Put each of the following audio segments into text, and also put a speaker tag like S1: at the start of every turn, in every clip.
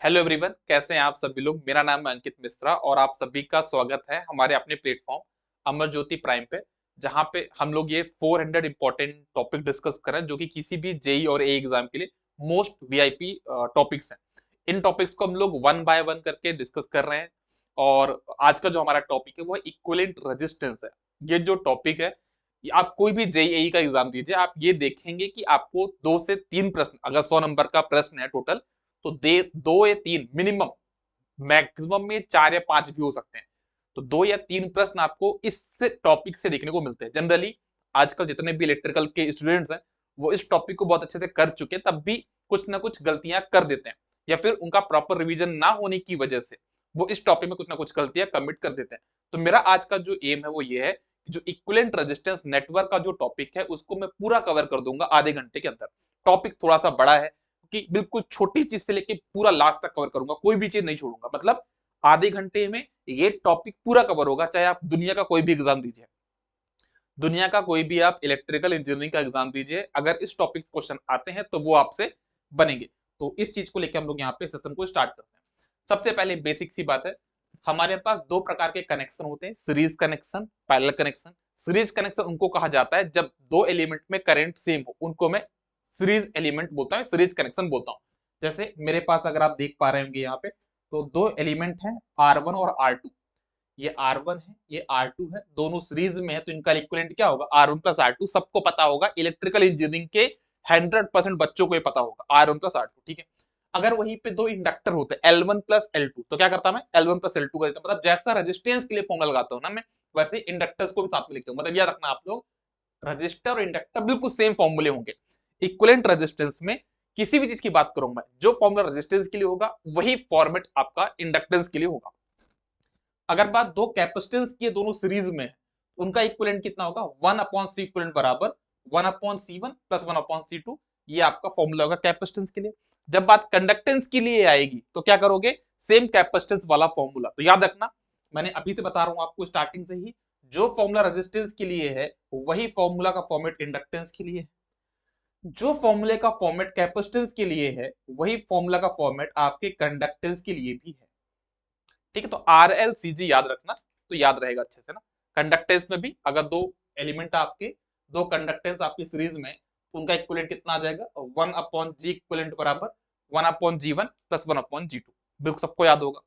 S1: Hello everyone, कैसे हैं आप सभी लोग। मेरा नाम है अंकित मिश्रा और आप सभी का स्वागत है हमारे अपने प्लेटफॉर्म अमर ज्योति प्राइम पे, जहां पे हम लोग ये 400 इंपॉर्टेंट टॉपिक डिस्कस कर रहे हैं जो कि किसी भी जेई और ए एग्जाम के लिए मोस्ट वीआईपी टॉपिक्स हैं। इन टॉपिक्स को हम लोग वन बाय वन करके डिस्कस कर रहे हैं और आज का जो हमारा टॉपिक है वो इक्विवेलेंट रेजिस्टेंस है। ये जो टॉपिक है, आप कोई भी जेई का एग्जाम दीजिए, आप ये देखेंगे कि आपको 2 से 3 प्रश्न, अगर 100 नंबर का प्रश्न है टोटल, तो दे 2 या 3 मिनिमम, मैक्सिमम में 4 या 5 भी हो सकते हैं। तो 2 या 3 प्रश्न आपको इस टॉपिक से देखने को मिलते हैं। जनरली आजकल जितने भी इलेक्ट्रिकल के स्टूडेंट्स हैं वो इस टॉपिक को बहुत अच्छे से कर चुके हैं, तब भी कुछ ना कुछ गलतियां कर देते हैं या फिर उनका प्रॉपर रिवीजन ना होने की वजह से वो इस टॉपिक में कुछ ना कुछ गलतियां कमिट कर देते हैं। तो मेरा आज का जो एम है वो ये है कि जो इक्विवेलेंट रेजिस्टेंस नेटवर्क का जो टॉपिक है उसको मैं पूरा कवर कर दूंगा आधे घंटे के अंदर। टॉपिक थोड़ा सा बड़ा है कि बिल्कुल छोटी चीज से लेके पूरा लास्ट तक कवर करूंगा, कोई भी चीज नहीं छोड़ूंगा। मतलब आधे घंटे में ये टॉपिक पूरा कवर होगा, चाहे आप दुनिया का कोई भी एग्जाम दीजिए, दुनिया का कोई भी आप इलेक्ट्रिकल इंजीनियरिंग का एग्जाम दीजिए, अगर इस टॉपिक क्वेश्चन आते हैं तो वो आपसे बनेंगे। तो इस चीज को लेकर हम लोग यहाँ पे सेशन को स्टार्ट करते हैं। सबसे पहले बेसिक सी बात है, हमारे पास दो प्रकार के कनेक्शन होते हैं, series connection, parallel connection. Series connection उनको कहा जाता है जब दो एलिमेंट में करंट सेम हो, उनको मैं सीरीज एलिमेंट बोलता हूँ, सीरीज कनेक्शन बोलता हूँ। जैसे मेरे पास अगर आप देख पा रहे होंगे यहाँ पे, तो दो एलिमेंट हैं R1 और R2। ये R1 है, ये R2 है, दोनों सीरीज में है, तो इनका इक्विवेलेंट क्या होगा, R1 प्लस R2। सबको पता होगा, इलेक्ट्रिकल इंजीनियरिंग के 100% बच्चों को ये पता होगा, R1 प्लस R2। ठीक है। अगर वहीं पे दो इंडक्टर होते हैं L1 प्लस L2, तो क्या करता मैं L1 प्लस L2 कर देता। मतलब जैसा रेजिस्टेंस के लिए फॉर्मूला लगाता हूँ ना मैं, वैसे इंडक्टर्स को भी साथ में लिखता हूँ। मतलब याद रखना आप लोग, रजिस्टर और इंडक्टर बिल्कुल सेम फॉर्मूले होंगे। इक्विवेलेंट रेजिस्टेंस में किसी भी चीज की बात करूं मैं, जो फॉर्मूला रेजिस्टेंस के लिए होगा वही फॉर्मेट आपका इंडक्टेंस के लिए होगा। अगर बात दो कैपेसिटेंस की, दोनों सीरीज में है, उनका इक्विवेलेंट कितना होगा, 1/C इक्विवेलेंट बराबर 1/C1 प्लस 1/C2। ये आपका फॉर्मूला होगा कैपेसिटेंस के लिए। जब बात कंडक्टेंस के लिए आएगी तो क्या करोगे, सेम कैपेसिटेंस वाला फॉर्मूला। तो याद रखना, मैंने अभी से बता रहा हूं आपको स्टार्टिंग से ही, जो फॉर्मूला रेजिस्टेंस के लिए है वही फॉर्मूला का फॉर्मेट इंडक्टेंस के लिए है। जो फॉर्मूले का फॉर्मेट कैपेसिटेंस के लिए है वही फॉर्मूला का फॉर्मेट आपके कंडक्टेंस के लिए भी है। ठीक है। तो RLCG याद रखना, तो याद रहेगा अच्छे से ना। कंडक्टेंस में भी अगर दो एलिमेंट आपके, दो कंडक्टेंस आपकी सीरीज में, तो उनका इक्विवेलेंट कितना आ जाएगा, 1/G इक्विवेलेंट बराबर 1/G1 प्लस 1/G2। बिल्कुल सबको याद होगा।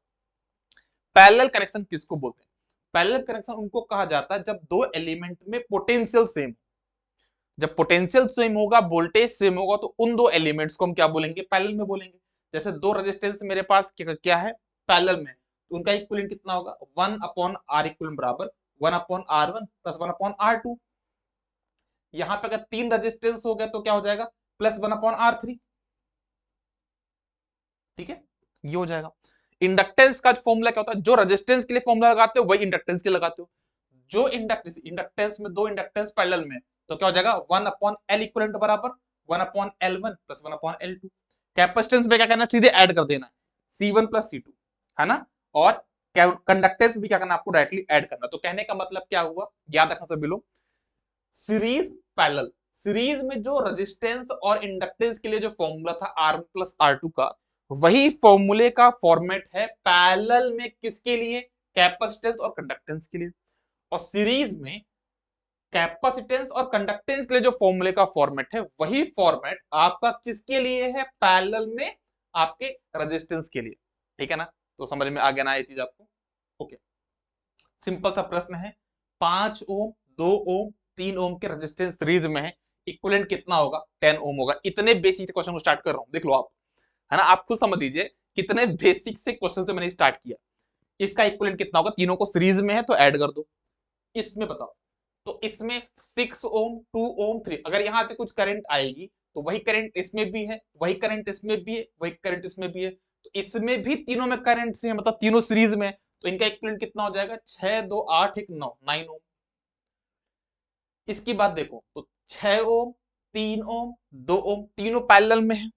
S1: पैरेलल कनेक्शन किसको बोलते हैं, पैरेलल कनेक्शन उनको कहा जाता है जब दो एलिमेंट में पोटेंशियल सेम। जब पोटेंशियल सेम होगा, वोल्टेज सेम होगा, तो उन दो एलिमेंट्स को हम क्या बोलेंगे, पैरेलल में बोलेंगे। जैसे दो रेजिस्टेंस मेरे पास क्या है, पैरेलल में, तो उनका इक्विवेलेंट कितना होगा, 1/R इक्विवेलेंट बराबर 1/R1 प्लस 1/R2। यहां पे अगर तीन रेजिस्टेंस हो गए तो क्या हो जाएगा, प्लस 1/R3। ठीक है, ये हो जाएगा। इंडक्टेंस का फॉर्मूला क्या होता है, जो रेजिस्टेंस के लिए फॉर्मूला लगाते हो वही इंडक्टेंस के लिए लगाते हो। जो इंडक्टेंस में दो इंडक्टेंस पैरेलल में, तो क्या हो जाएगा, 1/L इक्विवेलेंट बराबर 1/L1 प्लस 1/L2। कैपेसिटेंस में क्या करना, सीधे ऐड कर देना, C1 प्लस C2, है ना। और कंडक्टेंस भी क्या करना, आपको डायरेक्टली ऐड करना। तो कहने का मतलब क्या हुआ, याद रखना सभी लोग, सीरीज पैरेलल, सीरीज में जो रेजिस्टेंस और इंडक्टेंस के लिए जो फॉर्मूला था R1 प्लस R2 का, वही फॉर्मूले का फॉर्मेट है पैरेलल में किसके लिए, कैपेसिटेंस और कंडक्टेंस के लिए। और सीरीज में कैपेसिटेंस और कंडक्टेंस के लिए जो फॉर्मूले का फॉर्मेट है वही फॉर्मेट आपका किसके लिए है, पैरेलल में आपके रेजिस्टेंस के लिए। ठीक है ना, तो समझ में आ गया ना ये चीज आपको। ओके, सिंपल सा प्रश्न है, 5 ओम, 2 ओम, 3 ओम के रेजिस्टेंस सीरीज में है, इक्विवेलेंट कितना होगा, 10 ओम होगा। इतने बेसिक क्वेश्चन को स्टार्ट कर रहा हूं, देख लो आप, है ना। आप खुद समझ लीजिए कितने बेसिक से क्वेश्चन से मैंने स्टार्ट किया। इसका इक्विवेलेंट कितना होगा, तीनों को सीरीज में है तो ऐड कर दो। इसमें बताओ, तो इसमें 6 ओम, 2 ओम, 3, अगर यहां से कुछ करंट आएगी तो वही करंट इसमें भी है, वही करंट इसमें भी है, वही करंट इसमें भी है, तो इसमें भी तीनों में करंट से है, मतलब तीनों सीरीज में। तो इनका इक्विवेलेंट कितना हो जाएगा, 6 2 8 1 9, 9 ओम। इसकी बात देखो, तो 6 ओम, 3 ओम, 2 ओम, तीनों पैरेलल में है।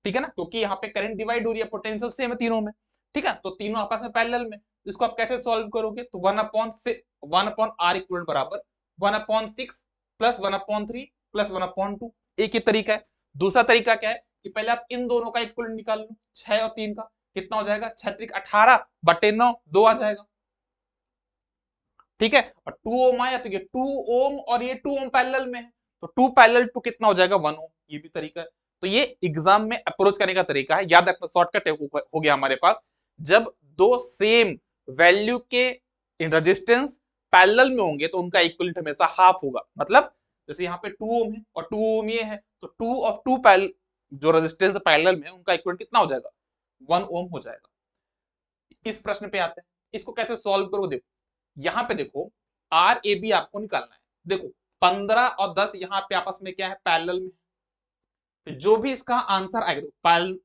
S1: ठीक है ना, क्योंकि यहाँ पे करंट डिवाइड हो रही है, पोटेंशियल सेम है तीनों में। ठीक है, तो तीनों आपस में पैरेलल में, इसको आप कैसे सॉल्व करोगे, तो 1/R इक्वल बराबर 1/6 प्लस 1/3 प्लस 1/2। एक ही तरीका है। दूसरा तरीका क्या है कि पहले आप इन दोनों का इक्वल निकाल लो, 6 और 3 का, कितना हो जाएगा, 6×18/9 2 आ जाएगा। ठीक है, और 2 ओम आया तो ये 2 ओम और ये 2 ओम पैरेलल में है, तो 2 पैरेलल टू कितना हो जाएगा, 1 ओम। ये भी तरीका है। तो ये एग्जाम में अप्रोच करने का तरीका है, याद रखना, शॉर्टकट हो गया हमारे पास। जब दो सेम वैल्यू के रेजिस्टेंस पैरेलल में होंगे तो उनका इक्विवेलेंट हमेशा हाफ होगा। मतलब जैसे यहाँ पे 2 ओम है और 2 ओम ये है, तो 2 और 2 पैरेलल जो रेजिस्टेंस पैरेलल में है उनका इक्विवेलेंट कितना हो जाएगा, 1 ओम हो जाएगा। इस प्रश्न पे आते हैं, इसको कैसे सॉल्व करो। देखो यहां पे देखो, आर ए बी आपको निकालना है। देखो 15 और 10 यहाँ पे आपस में क्या है, पैरेलल में। तो जो भी इसका आंसर आएगा,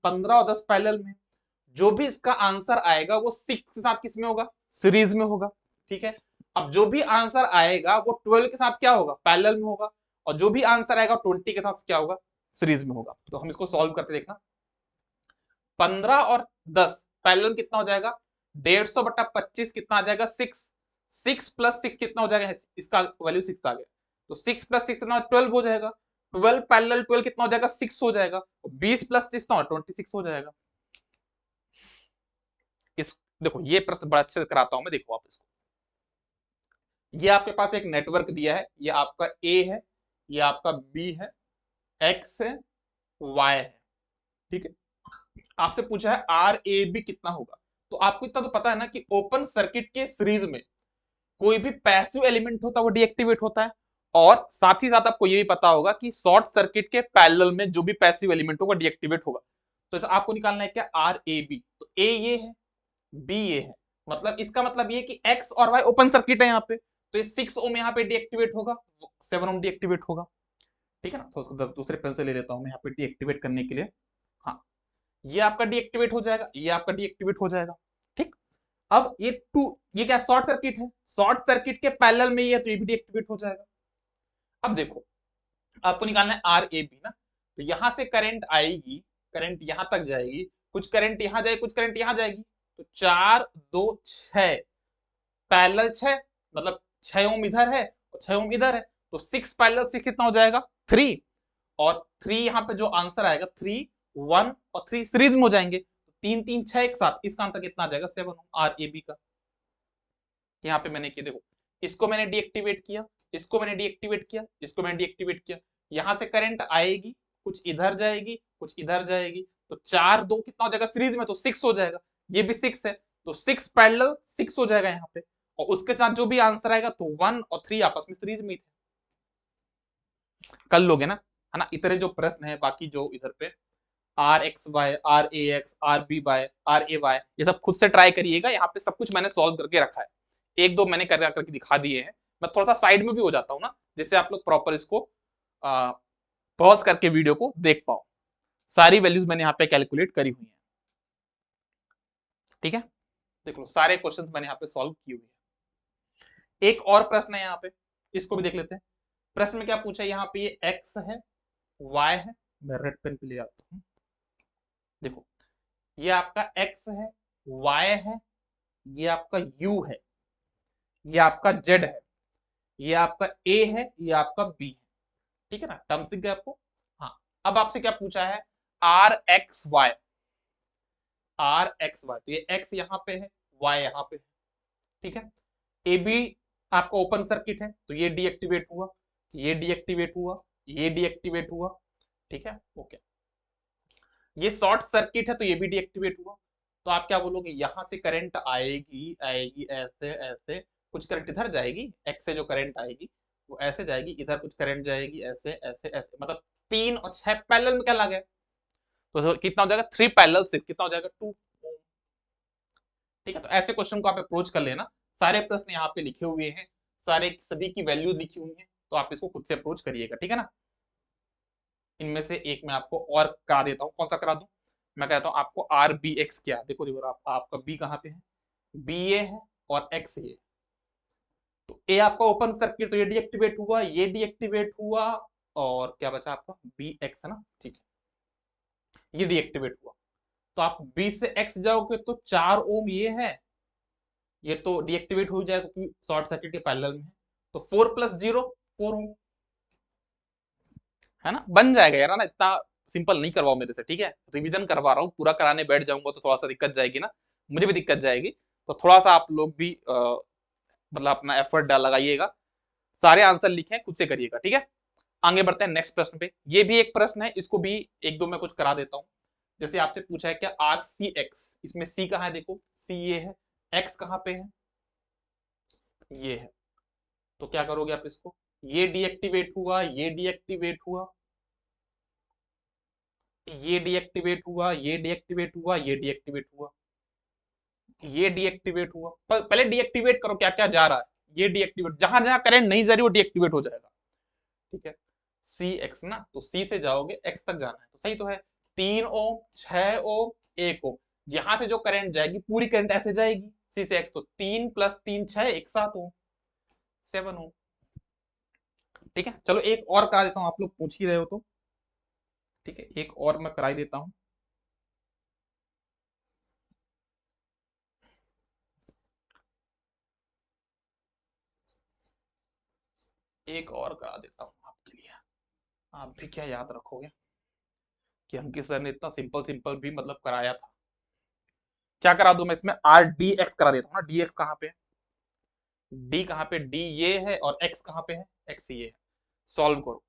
S1: 15 और 10 पैरेलल में, जो भी इसका आंसर आएगा वो 6 के साथ किस में होगा, सीरीज में होगा। ठीक है, अब जो भी आंसर आएगा वो 12 के साथ क्या होगा, पैरेलल में होगा, और जो भी आंसर आएगा 20 के साथ क्या होगा, सीरीज में होगा। तो हम इसको सॉल्व करते देखना, 15 और 10 पैरेलल कितना हो जाएगा, 150/25 कितना आ जाएगा, 6। 6 + 6 कितना हो जाएगा, इसका वैल्यू 6 आ गया, तो 6 + 6 कितना, 12 हो जाएगा। 12 पैरेलल 12 कितना हो जाएगा, 6 हो जाएगा। 20 + 6 कितना, 26 हो जाएगा। इस देखो ये प्रश्न बड़ा अच्छे से कराता हूं मैं, देखो आप इसको, ये आपके पास एक नेटवर्क दिया है, ये आपका ए है, ये आपका बी है, एक्स है, वाई है। ठीक है, आपसे पूछा है आर ए बी कितना होगा। तो आपको इतना तो पता है ना कि ओपन सर्किट के सीरीज में कोई भी पैसिव एलिमेंट होता है वो डीएक्टिवेट होता है, और साथ ही साथ आपको ये भी पता होगा कि शॉर्ट सर्किट के पैरेलल में जो भी पैसिव एलिमेंट होगा डीएक्टिवेट होगा। तो आपको निकालना है क्या, आर ए बी। तो ए ये है, बी ये है, मतलब इसका मतलब ये कि एक्स और वाई ओपन सर्किट है यहाँ पे, तो ये 6 ओम यहाँ पे डीएक्टिवेट होगा, 7 ओम डीएक्टिवेट होगा। ठीक है ना, तो उसको दूसरे पेन से ले लेता हूं मैं यहाँ पे डीएक्टिवेट करने के लिए। हाँ, ये आपका डीएक्टिवेट हो जाएगा, ये आपका डीएक्टिवेट हो जाएगा। ठीक, अब ये क्या शॉर्ट सर्किट है, शॉर्ट सर्किट के पैरेलल में ये है, तो ये भी डीएक्टिवेट हो जाएगा। अब देखो आपको निकालना है आर ए बी ना, तो यहां से करंट आएगी, करंट यहां तक जाएगी, कुछ करंट यहां जाएगी, कुछ करंट यहां जाएगी, तो 4 2 6 पैरेलल 6, मतलब 6 ओम इधर है और 6 ओम इधर है, तो 6 पैरेलल 6 कितना हो जाएगा, 3। और 3 यहाँ पे जो आंसर आएगा, 3 1 और 3 सीरीज में हो जाएंगे, 3 3 6 एक साथ, इसका आंसर कितना आ जाएगा, 7 आर ए बी का। यहाँ पे मैंने किया, देखो इसको मैंने डीएक्टिवेट किया, इसको मैंने डीएक्टिवेट किया, इसको मैंने डीएक्टिवेट किया, यहां से करंट आएगी, कुछ इधर जाएगी, कुछ इधर जाएगी, तो 4 2 कितना हो जाएगा सीरीज में, तो 6 हो जाएगा। ये भी 6 है, तो 6 पैरेलल 6 हो जाएगा यहाँ पे, और उसके साथ जो भी आंसर आएगा, तो 1 और 3 आपस में सीरीज में ही थे। कर लोगे ना, है ना। इतने जो प्रश्न है बाकी जो इधर पे R X Y, R A X, R B Y, R A Y, ये सब खुद से ट्राई करिएगा। यहाँ पे सब कुछ मैंने सॉल्व करके रखा है, एक दो मैंने करके दिखा दिए हैं। मैं थोड़ा सा साइड में भी हो जाता हूँ ना, जिससे आप लोग प्रॉपर इसको पॉज करके वीडियो को देख पाओ। सारी वैल्यूज मैंने यहाँ पे कैलकुलेट करी हुई है। ठीक है, देख लो सारे क्वेश्चंस मैंने यहाँ पे सॉल्व किए हुए हैं। एक और प्रश्न है यहाँ पे, इसको भी देख लेते हैं। प्रश्न में क्या पूछा है, यहाँ पे ये एक्स है, वाई है, मैं रेड पेन पे ले आता हूँ। देखो ये आपका एक्स है, वाई है, ये आपका u है, ये आपका z है, ये आपका a है, ये आपका b है। ठीक है ना, टर्म सीख गए आपको। हाँ, अब आपसे क्या पूछा है, R X Y, R X Y, तो ये x यहाँ पे है, y यहाँ पे है। ठीक है, ए बी आपका ओपन सर्किट है, तो ये डीएक्टिवेट हुआ, ये डीएक्टिवेट हुआ, ये डीएक्टिवेट हुआ। ठीक है, ओके। ये शॉर्ट सर्किट है, तो ये भी डीएक्टिवेट हुआ। तो आप क्या बोलोगे, यहां से करंट आएगी, आएगी ऐसे ऐसे, कुछ करंट इधर जाएगी, एक्स से जो करंट आएगी वो ऐसे जाएगी, इधर कुछ करंट जाएगी ऐसे ऐसे ऐसे, मतलब 3 और 6 पैरेलल में क्या लगे, तो कितना हो जाएगा, 3 पैरेलल 6 कितना हो जाएगा, 2। ठीक है, तो ऐसे क्वेश्चन को आप अप्रोच कर लेना। सारे प्रश्न यहाँ पे लिखे हुए हैं, सारे सभी की वैल्यूज लिखी हुई है, तो आप इसको खुद से अप्रोच करिएगा। ठीक है ना, इनमें से एक मैं आपको और करा देता हूँ, कौन सा करा दूं, मैं कहता हूँ आपको आर बी एक्स क्या, देखो देखो आपका बी कहाँ पे है, बी ए है और एक्स ये, तो ए आपका ओपन सर्किट, तो ये डीएक्टिवेट हुआ, ये डीएक्टिवेट हुआ, और क्या बचा आपका बी एक्स है ना। ठीक है, ये डीएक्टिवेट हुआ, तो आप बी से एक्स जाओगे तो 4 ओम ये है, ये तो डीएक्टिवेट हो जाएगा क्योंकि शॉर्ट सर्किट के पैरेलल में है, तो 4 + 0 4 ओम, है ना, बन जाएगा यार ना, इतना सिंपल नहीं करवाओ मेरे से, ठीक है, रिवीजन करवा रहा हूँ, पूरा कराने बैठ जाऊंगा तो थोड़ा सा दिक्कत जाएगी ना, मुझे भी दिक्कत जाएगी। तो थोड़ा सा आप लोग भी मतलब अपना एफर्ट डाल लगाइएगा, सारे आंसर लिखें, खुद से करिएगा, ठीक है। आगे बढ़ते हैं नेक्स्ट प्रश्न पे। ये भी एक प्रश्न है, इसको भी एक दो मैं कुछ करा देता हूँ। जैसे आपसे पूछा है क्या आर सी एक्स, इसमें सी कहाँ है, देखो सी ये है, एक्स कहाँ पे है, ये है। तो क्या करोगे आप इसको, ये डीएक्टिवेट हुआ, ये डीएक्टिवेट हुआ, ये डीएक्टिवेट हुआ, ये डीएक्टिवेट हुआ, ये डीएक्टिवेट हुआ, ये डीएक्टिवेट हुआ। पहले डीएक्टिवेट करो क्या क्या जा रहा है, ये डीएक्टिवेट, जहां जहां करंट नहीं जा रही वो डीएक्टिवेट हो जाएगा, ठीक है। सी एक्स ना, तो सी से जाओगे एक्स तक जाना है, तो सही तो है। 3 ओम, 6 ओम, 1 ओम, यहां से जो करंट जाएगी पूरी करंट ऐसे जाएगी सी से एक्स, तो 3 + 3 6, एक 7 ओम, 7 ओम, ठीक है। चलो एक और करा देता हूं, आप लोग पूछ ही रहे हो तो, ठीक है, एक और मैं करा ही देता हूं। एक और करा देता हूं आपके लिए, आप भी क्या याद रखोगे कि अंकित सर ने इतना सिंपल सिंपल भी मतलब कराया था। क्या करा दूं मैं इसमें, आर डी एक्स करा देता हूँ ना, डी एक्स कहाँ पे है, डी कहाँ पे, डी ये है और एक्स कहाँ पे है, एक्स ये है। सॉल्व करो,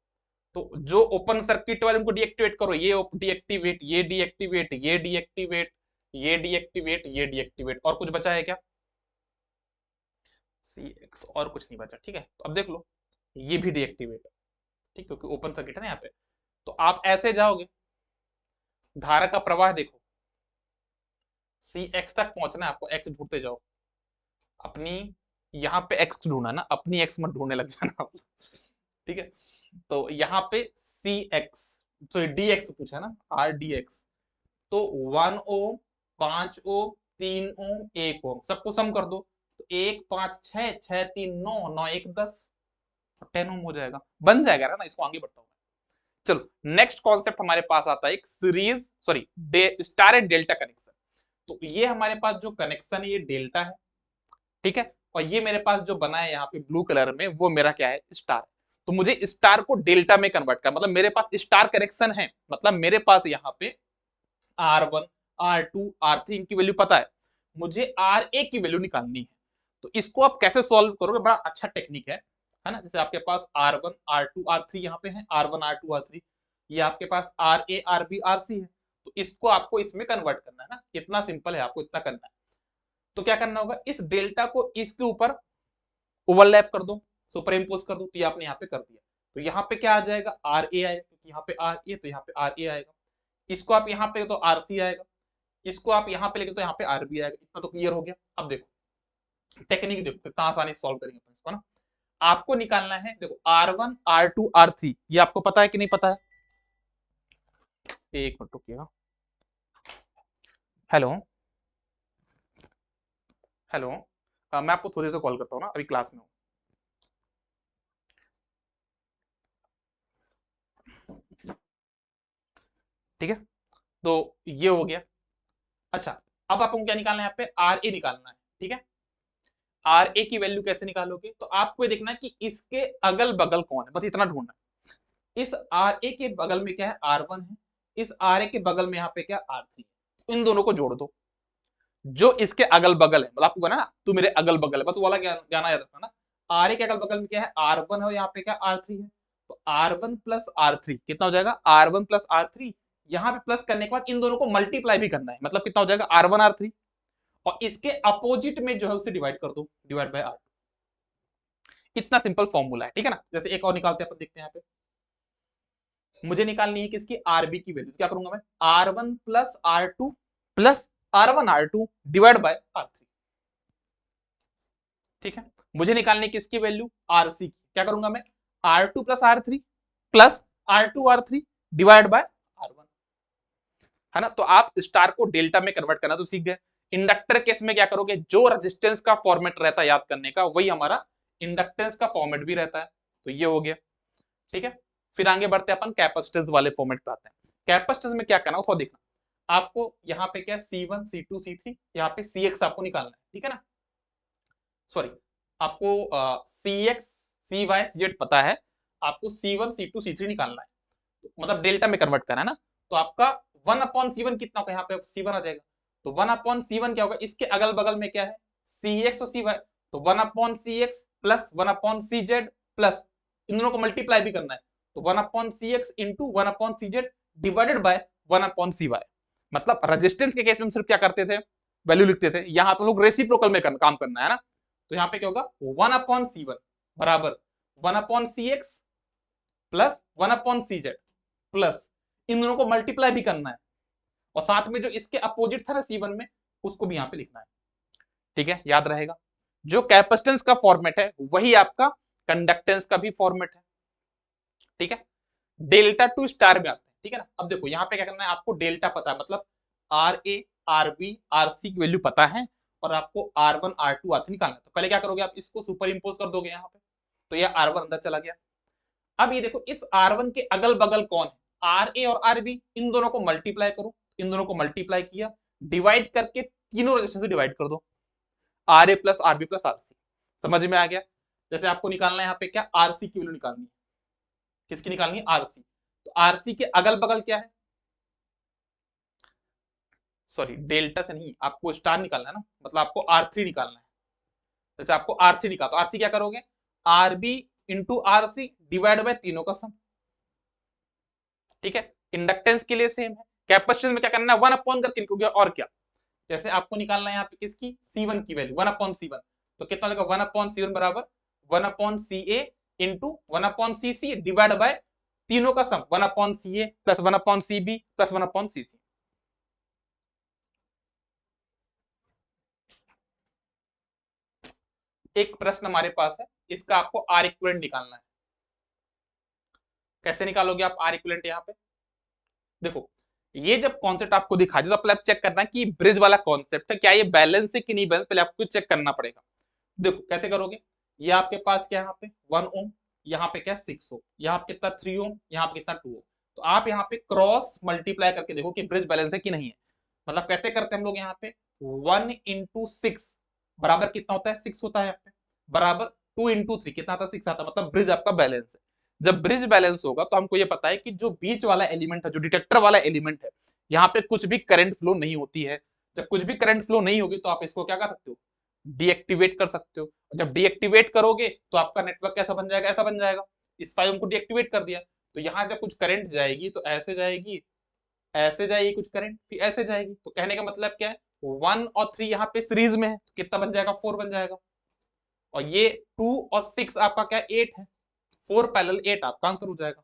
S1: तो जो ओपन सर्किट वाले उनको डीएक्टिवेट करो, ये डीएक्टिवेट, ये डीएक्टिवेट, ये डीएक्टिवेट, ये डीएक्टिवेट, ये डीएक्टिवेट, और कुछ बचा है क्या, सी एक्स, और कुछ नहीं बचा, ठीक है। तो अब देख लो, ये भी डीएक्टिवेट है, ठीक, क्योंकि ओपन सर्किट है ना यहाँ पे। तो आप ऐसे जाओगे, धारा का प्रवाह देखो, सी एक्स तक पहुंचना है आपको, एक्स ढूंढते जाओ अपनी, यहाँ पे एक्स ढूंढना ना, अपनी एक्स मत ढूंढने लग जाना आप, ठीक है। तो यहाँ पे सी एक्स, सॉरी डी एक्स पूछा है ना, आर डी एक्स, तो 1 ओम, 5 ओम, 3 ओम, 1 ओम, सबको सम कर दो, तो 1 5 6, 6 3 9, 9 1 10, 10 ओम हो जाएगा, बन जाएगा ना, इसको आगे बढ़ता हूँ। चलो नेक्स्ट कॉन्सेप्ट हमारे पास आता है एक series, sorry star and delta connection. तो ये हमारे पास जो कनेक्शन है ये डेल्टा है, ठीक है, और ये मेरे पास जो बना है यहाँ पे ब्लू कलर में, वो मेरा क्या है, स्टार। तो मुझे स्टार को डेल्टा में कन्वर्ट कर, मतलब मेरे पास स्टार कनेक्शन है, मतलब मेरे पास यहाँ पे R1, R2, R3 इनकी वैल्यू पता है, मुझे RA की वैल्यू निकालनी है। तो इसको आप कैसे सॉल्व करोगे, बड़ा अच्छा टेक्निक है ना। जैसे आपके पास R1, R2, R3 यहाँ पे है, R1, R2, R3, ये आपके पास RA, RB, RC है, तो इसको आपको इसमें कन्वर्ट करना है ना, इतना सिंपल है, आपको इतना करना है। तो क्या करना होगा, इस डेल्टा को इसके ऊपर ओवरलैप कर दो, सुपर इम्पोज कर दो, तो ये आपने यहाँ पे कर दिया। तो यहाँ पे क्या आ जाएगा, आर ए आएगा, क्योंकि यहाँ पे आर ए, तो यहाँ पे आर ए आएगा। इसको आप यहाँ पे तो आर सी आएगा, इसको आप यहाँ पे लेके तो यहाँ पे आर बी आएगा। इतना तो क्लियर हो गया। अब देखो टेक्निक, देखो कितना आसानी से सॉल्व करेंगे अपन इसको ना। आपको निकालना है, देखो R1, R2, R3, ये आपको पता है कि नहीं पता है, एक मिनट रुकिएगा। हेलो हेलो, मैं आपको थोड़ी देर से कॉल करता हूँ ना, अभी क्लास में हूँ। ठीक है, तो ये हो गया। अच्छा, अब आपको क्या निकालना है, यहाँ पे आर ए निकालना है, ठीक है। आर ए की वैल्यू कैसे निकालोगे, तो आपको ये देखना है कि इसके अगल बगल कौन है, बस इतना ढूंढना है। इस आर ए के बगल में क्या है, R1 है, इस आर ए के बगल में यहाँ पे क्या R3 है, इन दोनों को जोड़ दो। जो इसके अगल बगल है, मतलब आपको कहना ना तू मेरे अगल बगल है, बस वाला जाना याद रखना ना। आर ए के अगल बगल में क्या है, R1 है, और यहाँ पे क्या R3 है, तो R1 + R3 कितना हो जाएगा, R1 + R3। यहाँ पे प्लस करने के बाद इन दोनों को मल्टीप्लाई भी करना है, मतलब कितना हो जाएगा, R1 R3, और इसके अपोजिट में जो है उसे डिवाइड कर दो, डिवाइड बाय R। इतना सिंपल फॉर्मूला है, ठीक है ना। जैसे एक और निकालते हैं, अपन देखते हैं यहाँ पे। मुझे निकालनी है किसकी, आरबी की वैल्यू, क्या करूंगा मैं, R1 + R2 + R1 R2 divide by R3, ठीक है। मुझे निकालनी है किसकी वैल्यू, आरसी की, क्या करूंगा मैं, R2 + R3 + R2 R3 divide by R1, है ना। तो आप स्टार को डेल्टा में कन्वर्ट करना तो सीख गए। इंडक्टर केस में क्या करोगे, जो रेजिस्टेंस का फॉर्मेट रहता है याद करने का, वही हमारा इंडक्टेंस का फॉर्मेट भी रहता है। तो ये हो गया, ठीक है। फिर आगे बढ़ते हैं अपन कैपेसिटेंस वाले फॉर्मेट पे आते हैं। कैपेसिटेंस में क्या करना है, देखना आपको, यहाँ पे क्या C1, C2, C3, यहाँ पे CX आपको निकालना है, ठीक है ना। सॉरी, आपको CX, CY, Z पता है, आपको C1, C2, C3 निकालना है, मतलब डेल्टा में कन्वर्ट करना है ना। तो आपका 1/C1 कितना होगा, यहाँ पे C1 आ जाएगा। तो 1/C1 क्या होगा, इसके अगल बगल में क्या है, CX और CY, तो 1/CX प्लस 1/CZ प्लस इन दोनों को मल्टीप्लाई भी करना है, तो 1/CX into 1/CZ divided by 1/CY। मतलब रेजिस्टेंस के केस में हम सिर्फ क्या करते थे, वैल्यू लिखते थे, यहाँ पे लोग रेसिप्रोकल में काम करना है ना, तो यहाँ पे क्या होगा 1/C1 बराबर 1/CX प्लस 1/CZ प्लस इन दोनों को मल्टीप्लाई भी करना है, और साथ में जो इसके अपोजिट था ना C1 में, उसको भी यहाँ पे लिखना है। ठीक है, याद रहेगा। जो कैपेसिटेंस का फॉर्मेट है वही आपका कंडक्टेंस का भी फॉर्मेट है। ठीक है, डेल्टा टू स्टार में आते हैं। ठीक है ना, अब देखो यहाँ पे क्या करना है, आपको डेल्टा पता है, मतलब R A R B R C की वैल्यू पता है, और आपको R1 R2 R3 निकालना है। तो पहले क्या करोगे, आप इसको सुपर इंपोज कर दोगे यहाँ पे, तो ये R1 अंदर चला गया। अब ये देखो इस R1 के अगल बगल कौन है, आर ए और आर बी, इन दोनों को मल्टीप्लाई करो, इन दोनों को मल्टीप्लाई किया, डिवाइड करके तीनों रेजिस्टेंस से डिवाइड कर दो, R A plus R B plus R C. समझ में आ गया। जैसे आपको निकालना है यहाँ पे क्या, आरसी की वैल्यू निकालनी है, किसकी निकालनी है, आरसी। तो आरसी के अगल बगल क्या है, सॉरी डेल्टा से नहीं, आपको स्टार निकालना है ना, मतलब आपको R3 निकालना है। जैसे आपको R3 निकाल, तो R3 क्या करोगे, RB into R C divide by तीनों का सम। ठीक है, इंडक्टेंस के लिए सेम है, कैपेसिटेंस में क्या करना है, 1 करके लिखोगे, और क्या, जैसे आपको निकालना है यहाँ पे किसकी, C1 की वैल्यू 1/C1, तो कितना लगेगा 1/C1 बराबर 1/CA into 1/CC divide by तीनों का सम 1/CA plus 1/CB plus 1/CC। एक प्रश्न हमारे पास है, इसका आपको आर इक्विवेलेंट निकालना है। कैसे निकालोगे आप आर इक्विवेलेंट, यहाँ पे देखो, ये जब कॉन्सेप्ट आपको दिखा दे तो पहले आप चेक करना है कि ब्रिज वाला कॉन्सेप्ट है, क्या ये बैलेंस है कि नहीं बैलेंस, पहले आपको चेक करना पड़ेगा। देखो कैसे करोगे, ये आपके पास क्या है, यहाँ पे 1 ओम, यहाँ पे क्या 6 ओम, यहाँ पे कितना 3 ओम, यहाँ पे कितना 2 ओम। तो आप यहाँ पे क्रॉस मल्टीप्लाई करके देखो कि ब्रिज बैलेंस है कि नहीं है। मतलब कैसे करते हैं हम लोग, यहाँ पे 1 इंटू 6 बराबर कितना होता है, 6 होता है, यहाँ पे बराबर 2 इंटू 3 कितना आता है, 6 आता है, मतलब ब्रिज आपका बैलेंस है। जब ब्रिज बैलेंस होगा तो हमको ये पता है कि जो बीच वाला एलिमेंट है, जो डिटेक्टर वाला एलिमेंट है, यहाँ पे कुछ भी करंट फ्लो नहीं होती है। जब कुछ भी करंट फ्लो नहीं होगी तो आप इसको क्या कर सकते हो, डीएक्टिवेट कर सकते हो। जब डीएक्टिवेट करोगे तो आपका नेटवर्क कैसा बन जाएगा, ऐसा बन जाएगा। इस 5 को डीएक्टिवेट कर दिया, तो यहाँ जब कुछ करंट जाएगी तो ऐसे जाएगी, ऐसे जाएगी कुछ करंट, फिर ऐसे जाएगी। तो कहने का मतलब क्या है, 1 और 3 यहाँ पे सीरीज में है, तो कितना बन जाएगा, 4 बन जाएगा। और ये 2 और 6 आपका क्या 8 है, 4 पैरेलल 8 आपका आंसर हो जाएगा,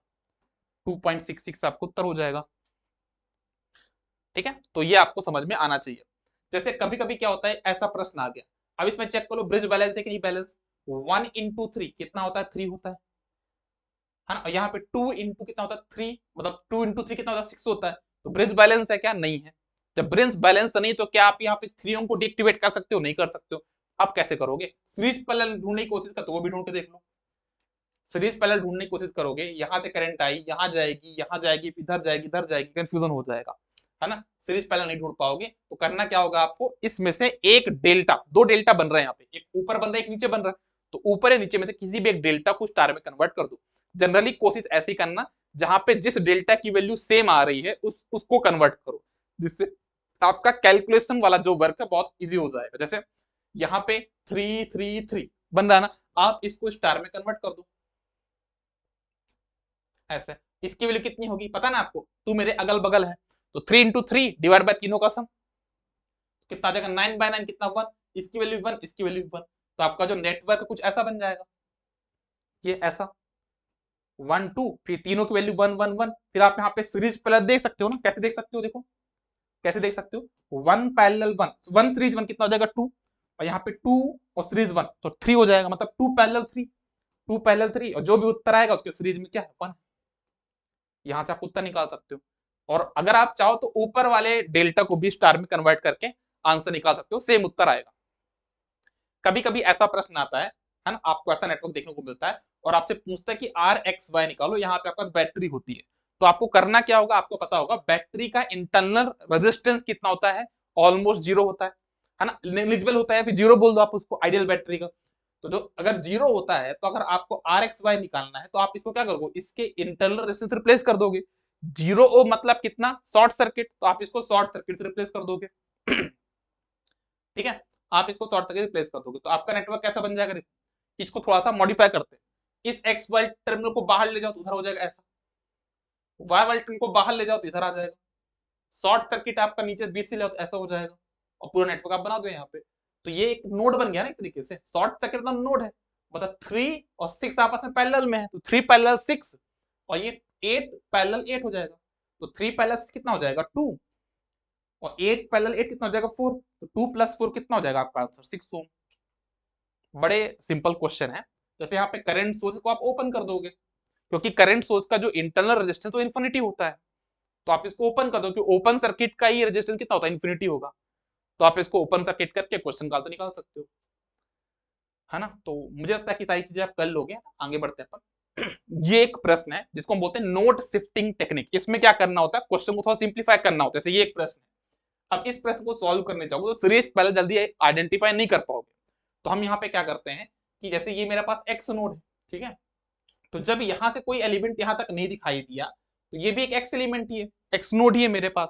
S1: 2.66 आपको उत्तर हो जाएगा। ठीक है, तो ये आपको समझ में आना चाहिए। जैसे कभी कभी क्या होता है, ऐसा प्रश्न आ गया, अब इसमें चेक करो ब्रिज बैलेंस है कि नहीं बैलेंस, 1 इंटू 3 कितना होता है, 3 होता है ना, यहाँ पे 2 इंटू कितना होता है, 3, मतलब 2 इंटू 3 कितना होता है, 6 होता है। तो ब्रिज बैलेंस है क्या, नहीं है। जब ब्रिज बैलेंस नहीं तो क्या आप यहाँ पे 3 को डीएक्टिवेट कर सकते हो, नहीं कर सकते हो। आप कैसे करोगे, सीरीज पैरेलल ढूंढने की कोशिश कर, तो वो भी ढूंढ के देख लो। सीरीज पैरेलल ढूंढने की कोशिश करोगे, यहाँ से करंट आई, यहाँ जाएगी इधर जाएगी इधर जाएगी, कंफ्यूजन हो जाएगा, है ना। सीरीज पैरेलल नहीं ढूंढ पाओगे, तो करना क्या होगा आपको, इसमें से एक डेल्टा, 2 डेल्टा बन रहे हैं यहाँ पे, एक ऊपर बन रहा है एक नीचे बन रहा है, तो ऊपर या नीचे में से किसी भी एक डेल्टा को स्टार में कन्वर्ट कर दो। जनरली कोशिश ऐसी करना जहां पे जिस डेल्टा की वैल्यू सेम आ रही है उसको कन्वर्ट करो, जिससे आपका कैलकुलेशन वाला जो वर्क है बहुत इजी हो जाएगा। जैसे यहाँ पे 3 बन रहा है ना, आप इसको स्टार में कन्वर्ट कर दो ऐसे। इसकी वैल्यू कितनी होगी पता ना आपको, तू मेरे अगल बगल है, तो 3 इंटू 3 डिवाइड बाय तीनों का सम कितना आ जाएगा, 9/9 कितना 1, इसकी वैल्यू 1, इसकी वैल्यू 1, तो आपका जो नेटवर्क कुछ ऐसा बन जाएगा, ये ऐसा 1 2, फिर तीनों की वैल्यू 1 1 1। फिर आप यहाँ पे सीरीज प्लस देख सकते हो ना, कैसे देख सकते हो, देखो कैसे देख सकते हो, 1 पैरेलल 1, 1 सीरीज 1 कितना हो जाएगा 2, और यहाँ पे 2 और सीरीज 1 तो 3 हो जाएगा, मतलब 2 पैरेलल 3, 2 पैरेलल 3, और जो भी उत्तर आएगा उसके सीरीज में क्या है 1। यहां से आप उत्तर निकाल सकते हो। और अगर आप चाहो तो ऊपर वाले डेल्टा को भी स्टार में कन्वर्ट करके आंसर निकाल सकते हो, सेम उत्तर आएगा। कभी कभी ऐसा प्रश्न आता है ना, आपको ऐसा नेटवर्क देखने को मिलता है और आपसे पूछता है कि RXY निकालो, यहाँ पे आपके पास बैटरी होती है, तो आपको करना क्या होगा, आपको पता होगा बैटरी का इंटरनल रेजिस्टेंस कितना होता है, ऑलमोस्ट 0 होता है ना, नेग्लिजिबल होता है, फिर 0 बोल दो आप उसको आइडियल बैटरी का। तो जो अगर 0 होता है, तो अगर आपको RXY निकालना है तो आप इसको क्या करोगे, इसके इंटरनल रेजिस्टेंस रिप्लेस कर दोगे, जीरो ओम मतलब कितना, शॉर्ट सर्किट, तो आप इसको शॉर्ट सर्किट से रिप्लेस कर दोगे। ठीक है, आप इसको शॉर्ट सर्किट रिप्लेस कर दोगे तो आपका नेटवर्क कैसा बन जाएगा, देखो इसको थोड़ा सा मॉडिफाई करते हैं, इस एक्स वाई टर्मिनल को बाहर ले जाओ तो उधर हो जाएगा ऐसा, वाई वाले टर्मिनल को बाहर ले जाओ तो इधर आ जाएगा, शॉर्ट सर्किट आपका नीचे बीच से ले जाओ तो ऐसा हो जाएगा, और पूरा नेटवर्क आप बना दो यहाँ पे। तो ये एक नोड बन गया ना एक तरीके से, शॉर्ट सर्किट मतलब नोड है, मतलब 3 और 6 आपस में पैरेलल में है, तो 3 पैरेलल 6 और ये 8 पैरेलल 8 हो जाएगा, तो 3 पैरेलल कितना हो जाएगा 2 और 8 पैरेलल 8 कितना हो जाएगा 4, तो 2 + 4 कितना हो जाएगा आपका आंसर 6 ओम। बड़े सिंपल क्वेश्चन है। जैसे यहाँ पे करंट सोर्स को आप ओपन कर दोगे, क्योंकि करंट सोर्स का जो इंटरनल रेजिस्टेंस वो इन्फिनिटी होता है, तो आप इसको ओपन कर दो कि ओपन सर्किट का ही रेजिस्टेंस कितना होता है, इन्फिनिटी होगा, तो आप इसको ओपन सर्किट करके क्वेश्चन का आंसर निकाल सकते हो, है ना। तो मुझे लगता है कि सारी चीजें आप कर लोगे, आगे बढ़ते हैं अपन। ये एक प्रश्न है जिसको हम बोलते हैं नोड शिफ्टिंग टेक्निक। इसमें क्या करना होता है, क्वेश्चन को थोड़ा सिंप्लीफाई करना होता है। जैसे ये एक प्रश्न है, अब इस प्रश्न को सॉल्व करने चाहोगे तो सीरीज पहले जल्दी आइडेंटिफाई नहीं कर पाओगे, तो हम यहाँ पे क्या करते हैं कि जैसे ये मेरे पास एक्स नोड है, ठीक है, तो जब यहाँ से कोई एलिमेंट यहाँ तक नहीं दिखाई दिया तो ये भी एक एक्स एलिमेंट ही है, एक्स नोड ही है मेरे पास।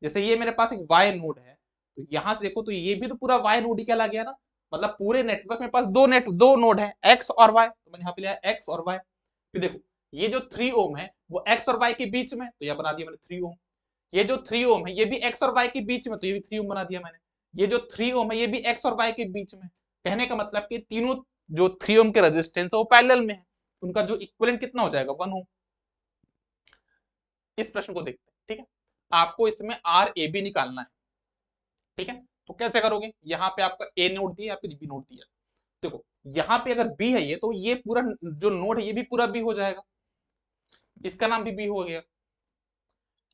S1: जैसे ये मेरे पास एक वाई नोड है, तो यहाँ से देखो तो ये भी तो पूरा वाई नोड ही कहला गया ना, मतलब पूरे नेटवर्क में पास दो नोड है एक्स और वाई, तो मैंने यहाँ पे लिया एक्स और वाई। फिर देखो ये जो 3 ओम है वो एक्स और वाई के बीच में, तो यह बना दिया मैंने 3 ओम। ये जो 3 ओम है ये भी एक्स और वाई के बीच में, तो ये भी 3 ओम बना दिया मैंने। ये जो 3 ओम है ये भी एक्स और वाई के बीच में, कहने का मतलब कि तीनों जो 3 ओम के रेजिस्टेंस है वो पैरेलल में है, उनका जो इक्विवेलेंट कितना हो जाएगा 1 ओम। इस प्रश्न को देखते हैं, ठीक है, आपको इसमें आर ए बी निकालना है, ठीक है, तो कैसे करोगे, यहाँ पे आपका ए नोड दिया, यहाँ पे बी नोड दिया, देखो यहाँ पे अगर बी है ये, तो ये पूरा जो नोड है ये भी पूरा बी हो जाएगा, इसका नाम भी बी हो गया।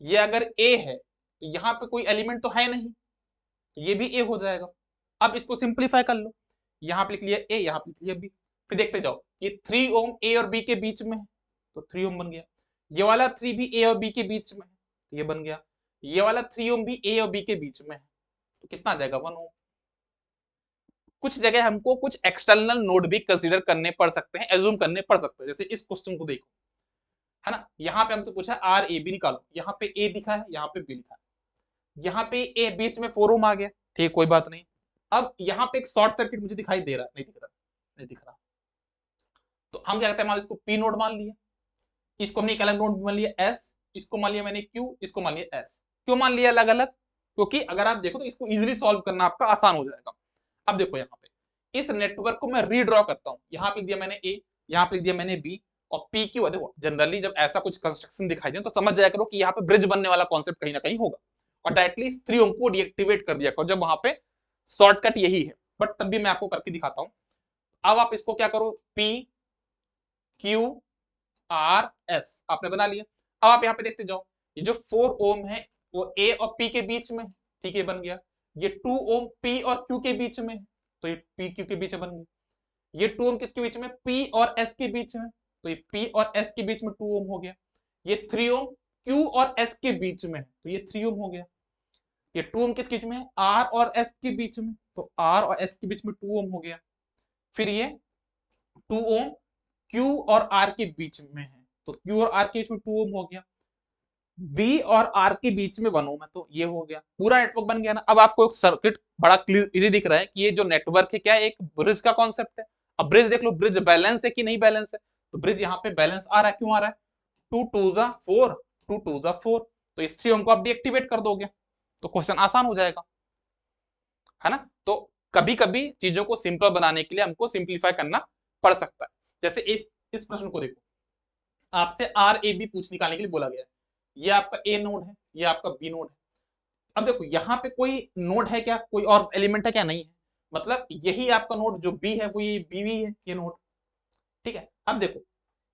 S1: ये अगर ए है तो यहाँ पे कोई एलिमेंट तो है नहीं, तो ये भी ए हो जाएगा। अब इसको सिंप्लीफाई कर लो, यहाँ पे लिख लिया ए, यहाँ पे लिख लिया बी, फिर देखते जाओ ये 3 ओम ए और बी के बीच में है, तो 3 ओम बन गया। ये वाला 3 भी ए और बी के बीच में है, तो ये बन गया। ये वाला 3 ओम भी ए और बी के बीच में है, तो कितना आ जाएगा 1 ओम। कुछ जगह हमको कुछ एक्सटर्नल नोड भी कंसीडर करने पड़ सकते हैं, एज्यूम करने पड़ सकते हैं। जैसे इस क्वेश्चन को देखो, है ना, यहाँ पे हमसे पूछा आर ए बी निकालो, यहाँ पे ए दिखा है, यहाँ पे बी लिखा है, यहाँ पे ए बीच में 4 ओम आ गया, ठीक, कोई बात नहीं। अब यहाँ पे एक शॉर्ट सर्किट मुझे दिखाई दे रहा है, नहीं दिख रहा, नहीं दिख रहा, तो हम क्या कहते हैं, मान इसको पी नोड मान लिया, इसको हमने एक अलग नोड मान लिया एस, इसको मान लिया मैंने क्यू, इसको मान लिया एस। क्यों मान लिया अलग अलग, क्योंकि अगर आप देखो तो इसको इजिली सॉल्व करना आपका आसान हो जाएगा। अब देखो यहाँ पे इस नेटवर्क को मैं रीड्रॉ करता हूँ, यहाँ पे दिया मैंने ए, यहाँ पे दिया मैंने बी और पी क्यू है। देखो जनरली जब ऐसा कुछ कंस्ट्रक्शन दिखाई दे तो समझ जाया करो कि यहाँ पे ब्रिज बनने वाला कॉन्सेप्ट कहीं ना कहीं होगा, और डायरेक्टली 3 ओम को डीएक्टिवेट कर दिया करो जब वहां पे शॉर्टकट यही है, बट तब भी मैं आपको करके दिखाता हूँ। अब आप इसको क्या करो, पी क्यू आर एस आपने बना लिया। अब आप यहाँ पे देखते जाओ, ये जो 4 ओम है वो ए और पी के बीच में, ठीक है बन गया। ये 2 ओम पी और क्यू के बीच में, तो ये पी क्यू के बीच में बन गया। ये 2 ओम किसके बीच में, पी और एस के बीच में, तो ये पी और एस के बीच में 2 ओम हो गया। ये 3 ओम क्यू और एस के बीच में, तो ये 3 ओम हो गया। ये 2 ओम किसके बीच में, आर और एस के बीच में, तो आर और एस के बीच में 2 ओम हो गया। फिर ये 2 ओम क्यू और आर के बीच में है, तो क्यू और आर के बीच में 2 ओम हो गया। बी और आर के बीच में 1 ओम है, तो ये हो गया, पूरा नेटवर्क बन गया ना। अब आपको एक सर्किट बड़ा क्लियर इजी दिख रहा है कि ये जो नेटवर्क है क्या है, एक ब्रिज का कॉन्सेप्ट है। अब ब्रिज देख लो, ब्रिज बैलेंस है कि नहीं बैलेंस है, तो ब्रिज यहाँ पे बैलेंस आ रहा है, क्यों आ रहा है, 2 2 जा 4, 2 2 जा 4, तो इस 3 ओम को आप डीएक्टिवेट कर दोगे तो क्वेश्चन आसान हो जाएगा, है ना। तो कभी कभी चीजों को सिंपल बनाने के लिए हमको सिंप्लीफाई करना पड़ सकता है। जैसे इस प्रश्न को देखो, आपसे आर ए बी पूछ निकालने के लिए बोला गया है, ये आपका ए नोड है, ये आपका बी नोड है। अब देखो यहाँ पे कोई नोड है क्या, कोई और एलिमेंट है क्या, नहीं है, मतलब यही आपका नोड जो बी है वो ये बी भी है, ये नोड, ठीक है। अब देखो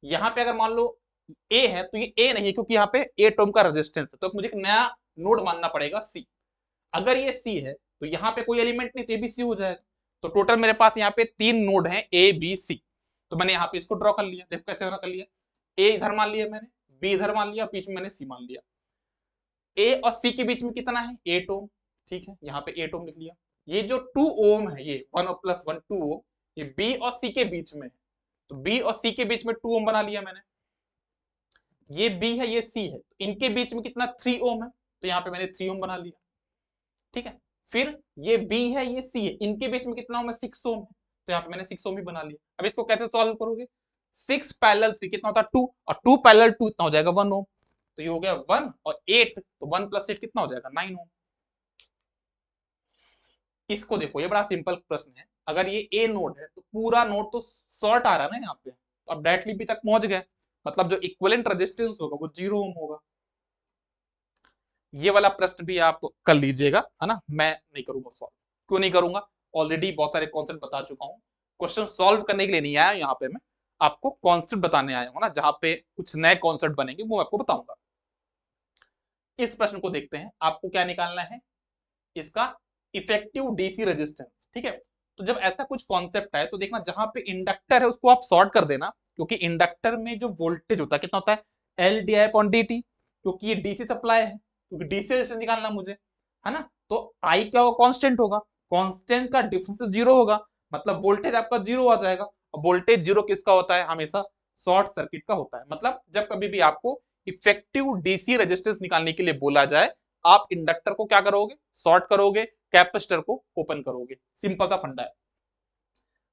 S1: यहाँ पे अगर मान लो ए है तो ये ए नहीं है, क्योंकि यहाँ पे 8 ओम का रेजिस्टेंस है, तो मुझे एक नया नोड मानना पड़ेगा सी। अगर ये सी है तो यहाँ पे कोई एलिमेंट नहीं, तो ये भी सी हो जाएगा। तो टोटल मेरे पास यहाँ पे 3 नोड हैं ए बी सी, तो मैंने यहाँ पे इसको ड्रॉ कर लिया, देखो कैसे ड्रॉ कर लिया, ए इधर मान लिया मैंने, बी इधर मान लिया, बीच में मैंने सी मान लिया। ए और सी के बीच में कितना है 8 ओम, ठीक है, यहाँ पे 8 ओम लिख लिया। ये जो 2 ओम है, ये 1 + 1 2 ओम, ये बी और सी के बीच में है, तो बी और सी के बीच में 2 ओम बना लिया मैंने। ये बी है, ये सी है, इनके बीच में कितना 3 ओम है, तो यहाँ पे मैंने 3 ओम बना लिया। ठीक है, फिर ये बी है, ये सी है, इनके बीच में कितना ओम है, 6 ओम है, तो यहाँ पे मैंने 6 ओम ही बना लिया। अब इसको कैसे सॉल्व करोगे, 6 पैरेलल 3 कितना होता है 2, और 2 पैरेलल 2 इतना हो जाएगा 1 ओम, तो ये हो गया 1 और 8, तो 1 प्लस 8 कितना हो जाएगा 9 ओम। इसको देखो, ये बड़ा सिंपल प्रश्न है, अगर ये ए नोड है तो पूरा नोड तो शॉर्ट आ रहा है ना यहाँ पे, तो अब डायरेक्टली बी तक पहुंच गए, मतलब जो इक्विवेलेंट रेजिस्टेंस होगा वो 0 ओम होगा। ये वाला प्रश्न भी आप कर लीजिएगा, है ना, मैं नहीं करूंगा सॉल्व। क्यों नहीं करूंगा, ऑलरेडी बहुत सारे कॉन्सेप्ट बता चुका हूँ, क्वेश्चन सॉल्व करने के लिए नहीं आया यहाँ पे, मैं आपको कॉन्सेप्ट बताने आया हूँ ना, जहां पे कुछ नए कॉन्सेप्ट बनेंगे वो आपको बताऊंगा। इस प्रश्न को देखते हैं, आपको क्या निकालना है, इसका इफेक्टिव डीसी रेजिस्टेंस। ठीक है, तो जब ऐसा कुछ कॉन्सेप्ट है तो देखना जहां पे इंडक्टर है उसको आप सॉर्ट कर देना, क्योंकि इंडक्टर में जो वोल्टेज होता है कितना होता है L D I upon D T, क्योंकि ये डीसी सप्लाई है, क्योंकि डीसी रेजिस्टेंस निकालना मुझे, है ना, तो आई क्या होगा, कांस्टेंट होगा, कांस्टेंट का डिफरेंस जीरो होगा, मतलब वोल्टेज आपका जीरो आ जाएगा। वोल्टेज जीरो किसका होता है, हमेशा शॉर्ट सर्किट का होता है। मतलब जब कभी भी आपको इफेक्टिव डीसी रेजिस्टेंस निकालने के लिए बोला जाए, आप इंडक्टर को क्या करोगे, शॉर्ट करोगे, कैपेसिटर को ओपन करोगे, सिंपल सा फंडा है।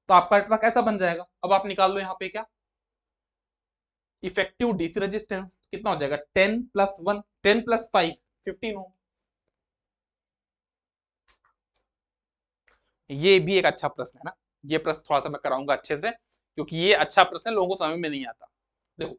S1: तो आपका नेटवर्क ऐसा बन जाएगा। अब आप निकाल लो यहाँ पे क्या, इफेक्टिव डीसी रेजिस्टेंस कितना हो जाएगा 10 प्लस 1, 10 प्लस 5 15 ओम। ये भी एक अच्छा प्रश्न है ना, ये प्रश्न थोड़ा सा मैं कराऊंगा अच्छे से, क्योंकि ये अच्छा प्रश्न है, लोगों को समझ में नहीं आता। देखो,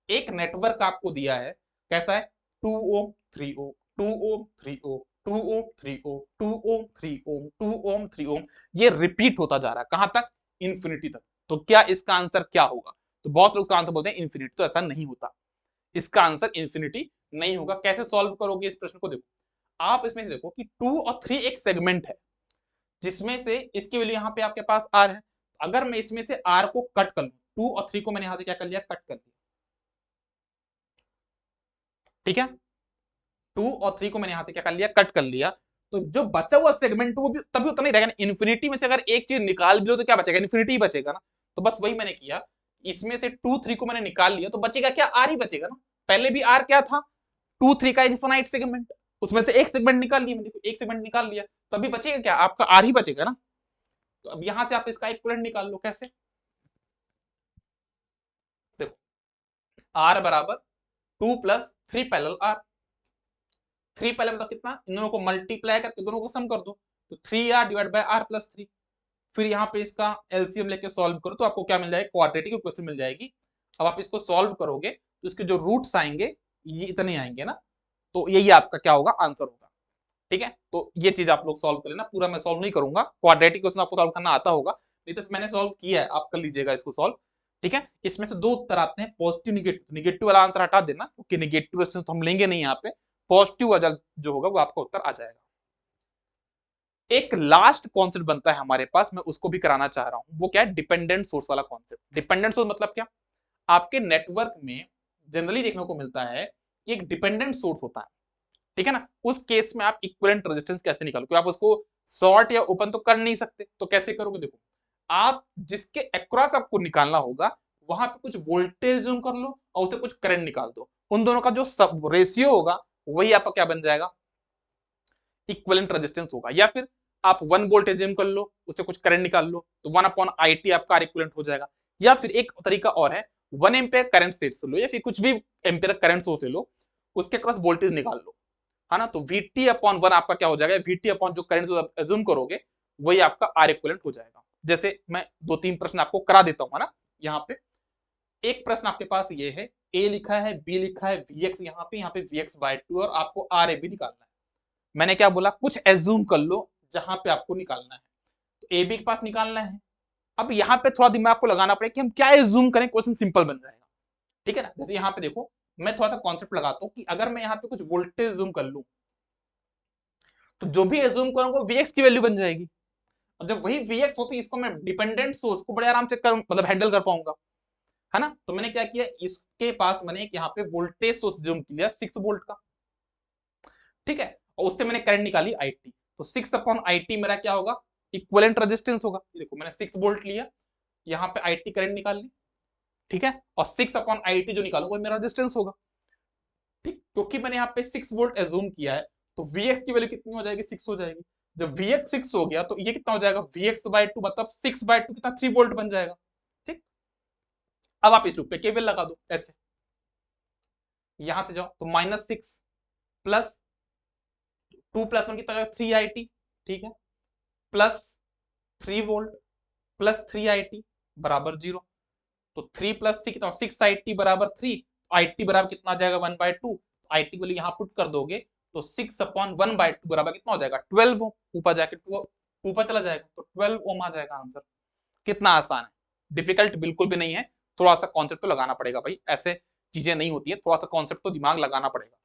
S1: एक नेटवर्क आपको दिया है, कैसा है, 2 ओम 3 ओम 2 ओम 3 ओम 2 ओम 3 ओम 2 ओम 3 ओम 2 ओम 3 ओम, ये रिपीट होता जा रहा है कहां तक, इंफिनिटी तक। तो क्या इसका आंसर क्या होगा, तो बहुत लोग आंसर बोलते हैं इंफिनिटी, तो ऐसा नहीं होता, इसका आंसर इंफिनिटी नहीं होगा। कैसे सॉल्व करोगे इस प्रश्न को, देखो आप इसमें से देखो कि 2 और 3 एक सेगमेंट है, जिसमें से इसकी वैल्यू यहाँ पे आपके पास आर है, अगर मैं इसमें से आर को कट कर लूं, 2 और 3 को मैंने यहां से क्या कर लिया, कट कर दिया। ठीक है, 2 और 3 को मैंने यहां से क्या कर लिया, कट कर लिया, तो जो बचा हुआ सेगमेंट वो भी तभी उतना ही रहेगा। इन्फिनिटी में से अगर एक चीज निकाल भी लो तो क्या बचेगा, इन्फिनिटी ही बचेगा ना। तो बस वही मैंने किया, इसमें से 2 3 को मैंने निकाल लिया, तो बचेगा क्या, आर ही बचेगा ना। पहले भी आर क्या था, 2 3 का इन्फिनाइट सेगमेंट, उसमें से एक सेगमेंट निकाल लिया, देखो एक सेगमेंट निकाल लिया, तभी बचेगा क्या, आपका आर ही बचेगा ना। तो अब यहां से आप इसका इक्विवेलेंट निकाल लो, कैसे, देखो आर बराबर 2 प्लस 3 पैरेलल आर, 3 पहले मतलब कितना, इन दोनों को मल्टीप्लाई करके दोनों को सम कर दो, तो 3r divide by r plus 3। फिर यहाँ पे इसका एलसीएम लेके सॉल्व करो, तो आपको क्या मिल जाएगा, क्वाड्रेटिक इक्वेशन मिल जाएगी। अब आप इसको सॉल्व करोगे तो इसके जो रूट्स आएंगे ये इतने आएंगे ना, तो यही आपका क्या होगा, आंसर होगा। ठीक है, तो ये चीज आप लोग सॉल्व कर लेना, पूरा मैं सॉल्व नहीं करूंगा, क्वाड्रेटिक इक्वेशन आपको सॉल्व करना आता होगा, नहीं तो मैंने सॉल्व किया है, आप कर लीजिएगा इसको सॉल्व। ठीक है, इसमें से दो उत्तर आते हैं, पॉजिटिव निगेटिव, निगेटिव वाला आंसर हटा देना, क्योंकि निगेटिव तो हम लेंगे नहीं यहाँ पे, पॉजिटिव वाला जो होगा वो आपका उत्तर आ जाएगा। एक लास्ट कॉन्सेप्ट बनता है हमारे पास, मैं उसको भी कराना चाह रहा हूं, वो क्या है, डिपेंडेंट सोर्स वाला कॉन्सेप्ट। डिपेंडेंट सोर्स मतलब क्या, आपके नेटवर्क में जनरली देखने को मिलता है कि एक डिपेंडेंट सोर्स होता है, ठीक है ना, उस केस में आप इक्विवेलेंट रेजिस्टेंस कैसे निकालो, क्योंकि आप उसको शॉर्ट या ओपन तो कर नहीं सकते, तो कैसे करोगे, देखो आप जिसके अक्रॉस आपको निकालना होगा वहां पे कुछ वोल्टेज जूम कर लो और उसे कुछ करंट निकाल दो, उन दोनों का जो सब रेशियो होगा वही आपका क्या बन जाएगा, इक्विवेलेंट रेजिस्टेंस होगा। या फिर आप 1 वोल्ट एज्यूम कर लो, उससे कुछ करंट निकाल लो, तो 1 अपॉन आई टी आपका इक्विवेलेंट हो जाएगा। या फिर एक तरीका और है, 1 एम्पियर करंट सोर्स लो या फिर कुछ भी एम्पियर करंट सोर्स ले लो, उसके क्रॉस वोल्टेज निकाल लो, है ना, तो वीटी अपॉन 1 आपका क्या हो जाएगा, वीटी अपॉन जो करंट सोर्स एज्यूम करोगे वही आपका आर इक्विवेलेंट हो जाएगा। जैसे मैं 2 3 प्रश्न आपको करा देता हूं, है ना। यहाँ पे एक प्रश्न आपके पास ये है, ए लिखा है, बी लिखा है, वीएक्स यहाँ पे वीएक्स बाय 2 और आपको आर ए भी निकालना है। मैंने क्या बोला, कुछ एज्यूम कर लो जहां पे आपको निकालना है, तो ए बी के पास निकालना है। अब यहाँ पे थोड़ा दिमाग को लगाना पड़ेगा कि हम क्या एज्यूम करें, क्वेश्चन सिंपल बन जाएगा। ठीक है ना, जैसे यहाँ पे देखो मैं थोड़ा सा कॉन्सेप्ट लगाता हूँ कि अगर मैं यहाँ पे कुछ वोल्टेज एज्यूम कर लूं, तो जो भी एज्यूम करूंगा वीएक्स की वैल्यू बन जाएगी। और जब वही वीएक्स होती है, इसको मैं डिपेंडेंट सोर्स को बड़े आराम से कर मतलब हैंडल कर पाऊंगा, है ना। तो मैंने क्या किया, इसके पास मैंने एक यहाँ पे वोल्टेज सोर्स एज्यूम किया 6 वोल्ट का, ठीक है, और उससे मैंने करंट निकाली आई टी, तो 6 अपॉन आई टी मेरा क्या होगा, इक्विवेलेंट रेजिस्टेंस होगा। देखो मैंने 6 वोल्ट लिया, यहाँ पे आई टी करंट निकाल ली, ठीक है, और 6/IIT जो निकालूंगा वो मेरा रेजिस्टेंस होगा। ठीक, क्योंकि मैंने यहाँ पे 6 वोल्ट एज्यूम किया है, तो Vx की वैल्यू कितनी हो जाएगी, 6 हो जाएगी। जब Vx 6 हो गया तो ये कितना हो जाएगा, Vx/2 मतलब 6/2 कितना, 3 वोल्ट बन जाएगा। ठीक, अब आप इस लूप पे केवल लगा दो ऐसे, यहां से जाओ तो -6 प्लस 2 + 1 कितना, 3IT। ठीक है, प्लस 3 वोल्ट प्लस 3IT बराबर 0। तो 3 + 3 कितना, 6IT बराबर 3। IT बराबर कितना आ जाएगा, 1/2। IT को यहाँ पुट कर दोगे तो 6/1/2 बराबर कितना हो जाएगा, 12 ओम। ऊपर जाके ऊपर चला जाएगा तो 12 ओम आ जाएगा आंसर। कितना आसान है, डिफिकल्ट बिल्कुल भी नहीं है। थोड़ा सा कॉन्सेप्ट तो लगाना पड़ेगा भाई, ऐसे चीजें नहीं होती है, थोड़ा सा कॉन्सेप्ट तो दिमाग लगाना पड़ेगा।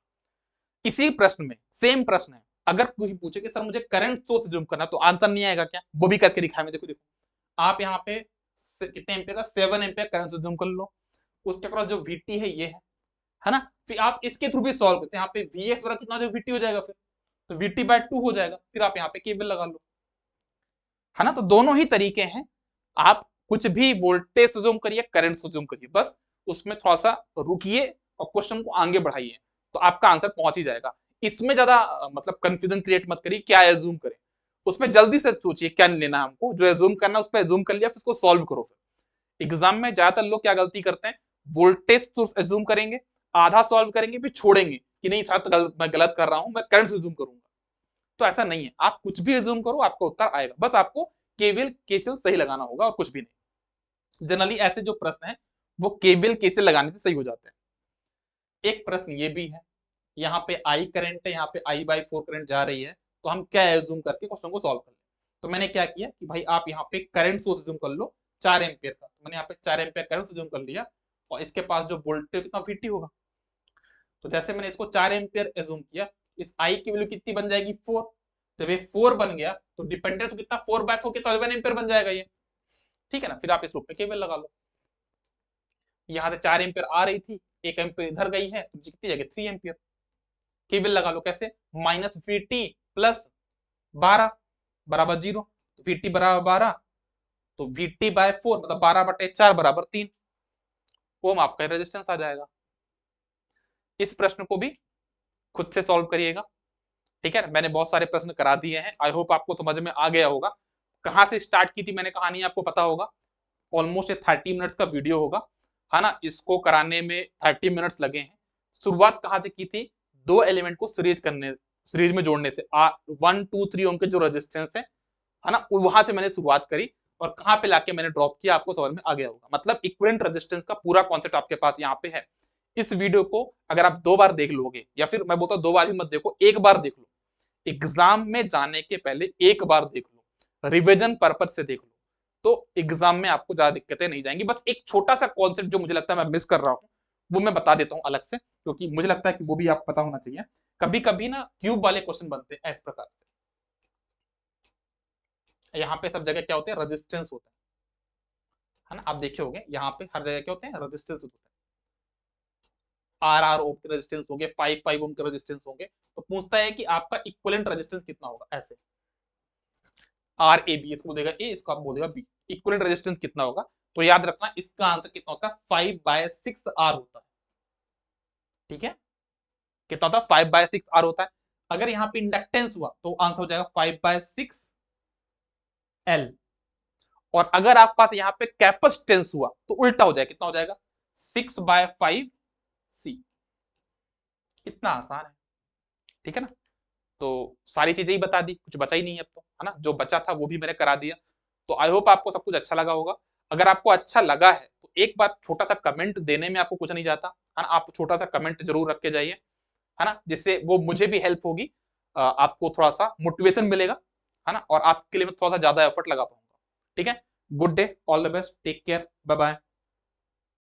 S1: इसी प्रश्न में सेम प्रश्न है, अगर कोई पूछे कि सर मुझे करंट सोर्स जूम करना, तो आंसर नहीं आएगा क्या, वो भी करके दिखाया मैं। देखो देखो, आप यहाँ पे कितने एम्पियर का, 7 एम्पियर करंट सोर्स जूम कर लो, उसके क्रॉस जो VT है ये है ना, फिर आप इसके थ्रू भी सॉल्व करते हैं, यहाँ पे Vx बराबर कितना, जो VT हो जाएगा, फिर तो VT/2 हो जाएगा, फिर आप यहाँ पे केबल लगा लो, है ना। तो दोनों ही तरीके हैं, आप कुछ भी वोल्टेज से जूम करिए, करंट से जूम करिए, बस उसमें थोड़ा सा रुकिए और क्वेश्चन को आगे बढ़ाइए, तो आपका आंसर पहुंच ही जाएगा। इसमें ज्यादा मतलब कंफ्यूजन क्रिएट मत करिए, क्या एज्यूम करें, उसमें जल्दी से सोचिए क्या लेना है हमको, जो एज्यूम करना है उस पर एज्यूम कर लिया, फिर उसको सॉल्व करो। फिर एग्जाम में ज्यादातर लोग क्या गलती करते हैं, वोल्टेज सोर्स एज्यूम करेंगे, आधा सॉल्व करेंगे, फिर छोड़ेंगे कि नहीं शायद मैं गलत कर रहा हूं, मैं करंट से एज्यूम करूंगा। तो ऐसा नहीं है, आप कुछ भी एज्यूम करो आपका उत्तर आएगा, बस आपको केवल केसीएल सही लगाना होगा और कुछ भी नहीं। जनरली ऐसे जो प्रश्न है वो केवल केसीएल लगाने से सही हो जाते हैं। एक प्रश्न ये भी है, यहाँ पे आई करंट है, यहाँ पे I/4 करंट जा रही है, तो हम क्या एज्यूम करके क्वेश्चन को सॉल्व कर लें। तो मैंने क्या किया कि भाई आप यहाँ पे करंट सोर्स एज्यूम कर लो 4 एम्पियर का, तो मैंने यहाँ पे 4 एम्पियर करंट एज्यूम कर लिया, और इसके पास जो वोल्टेज कितना VT होगा, तो जैसे मैंने इसको 4 एम्पियर एज्यूम किया, इस आई की वैल्यू कितनी बन जाएगी, 4। जब ये 4 बन गया तो डिपेंडेंस कितना, 4/4 कितना, 1 एम्पियर बन जाएगा ये। ठीक है ना, फिर आप इस लूप पे केवल लगा लो, यहाँ से 4 एम्पियर आ रही थी, 1 एम्पियर इधर गई है, तो कितनी जगह 3 एम्पियर। केवल लगा लो कैसे, -VT + 12 बराबर 0, तो VT बराबर 12, तो VT/4 मतलब 12/4 बराबर 3 ओम आपका रेजिस्टेंस आ जाएगा। इस प्रश्न को भी खुद से सॉल्व करिएगा। ठीक है, मैंने बहुत सारे प्रश्न करा दिए हैं, आई होप आपको समझ में आ गया होगा। कहां से स्टार्ट की थी मैंने कहानी, आपको पता होगा। ऑलमोस्ट 30 मिनट्स का वीडियो होगा, है ना, इसको कराने में 30 मिनट्स लगे हैं। शुरुआत कहां से की थी, 2 एलिमेंट को सीरीज में जोड़ने से, 1 2 3 ओम के जो रेजिस्टेंस है ना, वहां से मैंने शुरुआत करी, और कहां पे लाके मैंने ड्रॉप किया, आपको समझ में आ गया होगा। मतलब इक्विवेलेंट रेजिस्टेंस का पूरा कॉन्सेप्ट आपके पास यहाँ पे है। इस वीडियो को अगर आप 2 बार देख लोगे, या फिर मैं बोलता हूँ 2 बार भी मत देखो, 1 बार देख लो, एग्जाम में जाने के पहले 1 बार देख लो, रिविजन पर्पज से देख लो, तो एग्जाम में आपको ज्यादा दिक्कतें नहीं जाएंगी। बस एक छोटा सा कॉन्सेप्ट जो मुझे लगता है मैं मिस कर रहा हूँ, वो मैं बता देता हूँ अलग से, क्योंकि मुझे लगता है कि वो भी आपको पता होना चाहिए। कभी कभी ना क्यूब वाले क्वेश्चन बनते हैं इस प्रकार से, यहाँ पे सब जगह क्या होते हैं, रेजिस्टेंस होता है ना, आप देखे होंगे यहाँ पे हर जगह क्या होते हैं, रेजिस्टेंस होते हैं। RR ओम के रेजिस्टेंस होंगे, 5 ओम के रेजिस्टेंस होंगे, तो पूछता है कि आपका इक्विवेलेंट रेजिस्टेंस कितना होगा, ऐसे RAB, इसको बोलेगा A, इसको आप बोलेगा B, इक्विवेलेंट रेजिस्टेंस कितना होगा। तो याद रखना इसका आंसर कितना होता है, 5/6R होता है। ठीक है, कितना होता है, 5/6R होता है। अगर यहाँ पे इंडक्टेंस हुआ तो आंसर हो जाएगा 5/6L, और अगर आपके पास यहाँ पे कैपेसिटेंस हुआ तो उल्टा हो जाएगा, कितना हो जाएगा, 6/5C। इतना आसान है, ठीक है ना। तो सारी चीजें ही बता दी, कुछ बचा ही नहीं है अब तो, है ना, जो बचा था वो भी मैंने करा दिया। तो आई होप आपको सब कुछ अच्छा लगा होगा। अगर आपको अच्छा लगा है तो एक बार छोटा सा कमेंट देने में आपको कुछ नहीं जाता, है ना, आप छोटा सा कमेंट जरूर रख के जाइए, है ना, जिससे वो मुझे भी हेल्प होगी, आपको थोड़ा सा मोटिवेशन मिलेगा, है ना, और आपके लिए मैं थोड़ा सा ज्यादा एफर्ट लगा पाऊंगा। ठीक है, good day, all the best, take care, bye bye.